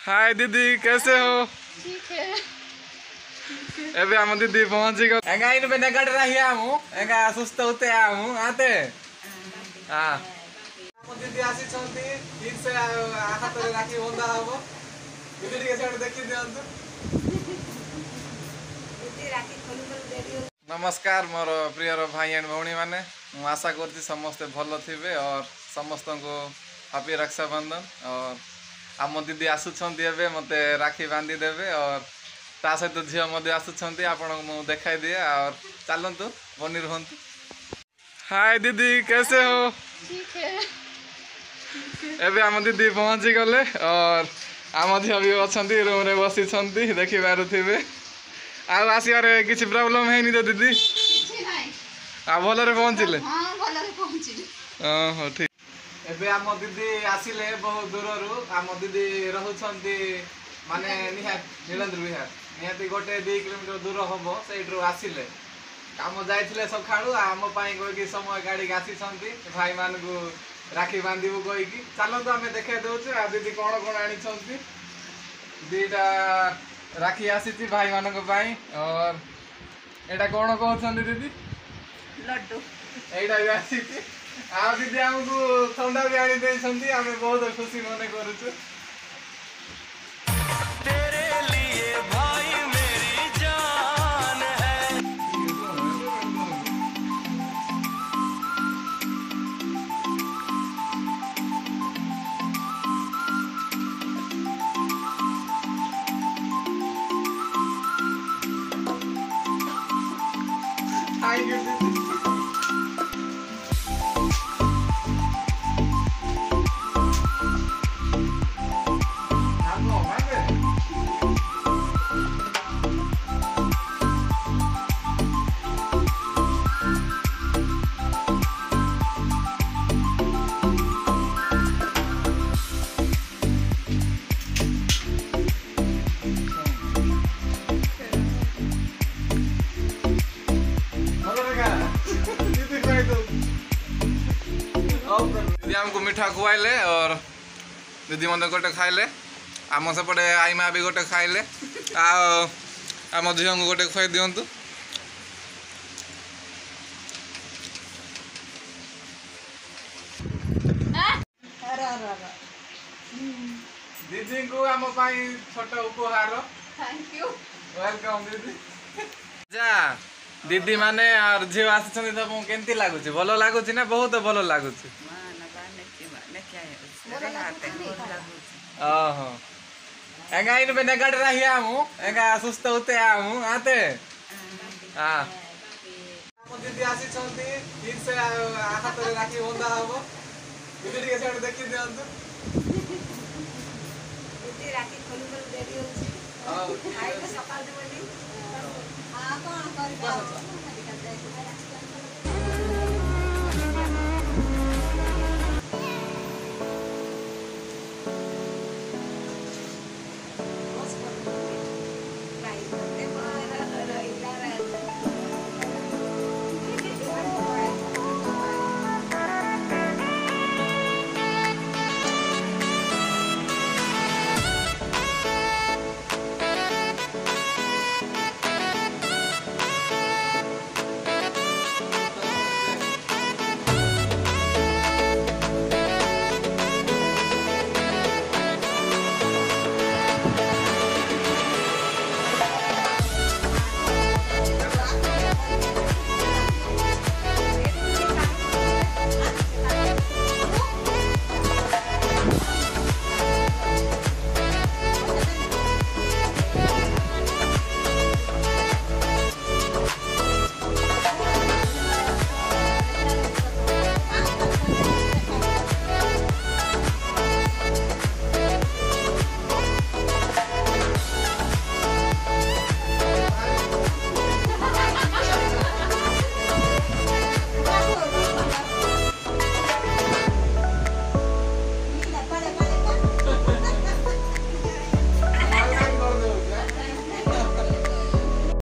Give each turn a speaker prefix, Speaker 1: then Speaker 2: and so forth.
Speaker 1: हाय दीदी, कैसे हो?
Speaker 2: ठीक है।
Speaker 1: अबे हम दीदी पहुंची गए। एंगा इन पे नगड़ रही आमु, एंगा सुस्त होते आमु आते। हां। हम दीदी आसी छंती, फिर से हाथ रे राखी बंधा हबो। दीदी के साइड देखि दियंतु।
Speaker 2: दीदी राखी खोलबल देरी।
Speaker 1: नमस्कार मोर प्रिय भाई एंड भौणी माने, मु आशा करती समस्त भल थिबे और समस्त को हैप्पी रक्षाबंधन। और आम दीदी आसुछंती एबे मते राखी बांधी देबे और ता सहित झियो मध्य आसुछंती आपण मु देखाई दिए और चलंतु बनी रहंतु। हाय दीदी, कैसे हो?
Speaker 2: ठीक है।
Speaker 1: एबे हम दीदी पहुंची गले और आम झियो भी अछंती रूम रे बसी छंती देखि पारुथिबे। आ आसियारे किछि प्रॉब्लम है नी तो दीदी?
Speaker 2: किछि नाही।
Speaker 1: आ भलरे पहुंचिले?
Speaker 2: हां भलरे पहुंचिले।
Speaker 1: हो ठीक। एबे आम दीदी आसिले बहुत दूररू। आम दीदी रहुछंती माने नीलेंद्र विहार निहाती गोटे 2 किलोमीटर दूर हबो। सेइट्रो आसिले काम जाइथिले सखाळू आम पाई कोई समय गाड़ी आसी छंती भाई मान को राखी बांधीबू कोई की। चलंतु आमे देखे दउछु आ दीदी कोन कोन आनी छंती। दीटा राखी आसी भाई मान को पाई और एटा कोन कहछंती दीदी?
Speaker 2: लड्डू।
Speaker 1: एटा भी आसी आ दीदी हमको ठंडा भी आनी दे छंती। आमे बहुत खुशी मने करूछु।
Speaker 3: तेरे लिए भाई मेरी जान है।
Speaker 1: थैंक यू दीदी। दीदी हमको मीठा खुआइले और दीदी मत गोटे खाइले। आम सेपटे आई माँ भी गोटे खाइले। आम झील को गोटे खुआई दिंतु। दीदी को आम छोट उपहार।
Speaker 2: Thank you.
Speaker 1: वेलकम दीदी। जा दीदी माने और झील आसी तो केमती लगुच? भल लगुच ना? बहुत भल लगुच। ओहो एंगा इन पे नगड़ रही आमु, एंगा सुस्त होते आमु आते। हां हम दीदी आसी छंती, फिर से हाथ रे राखी बंधा हबो। दीदी के साइड देखि दियंतु।
Speaker 2: दीदी राखी खोलबल देरी होछि।
Speaker 1: हां
Speaker 2: आई तो सकाळ देबनी। हां कोन करबा?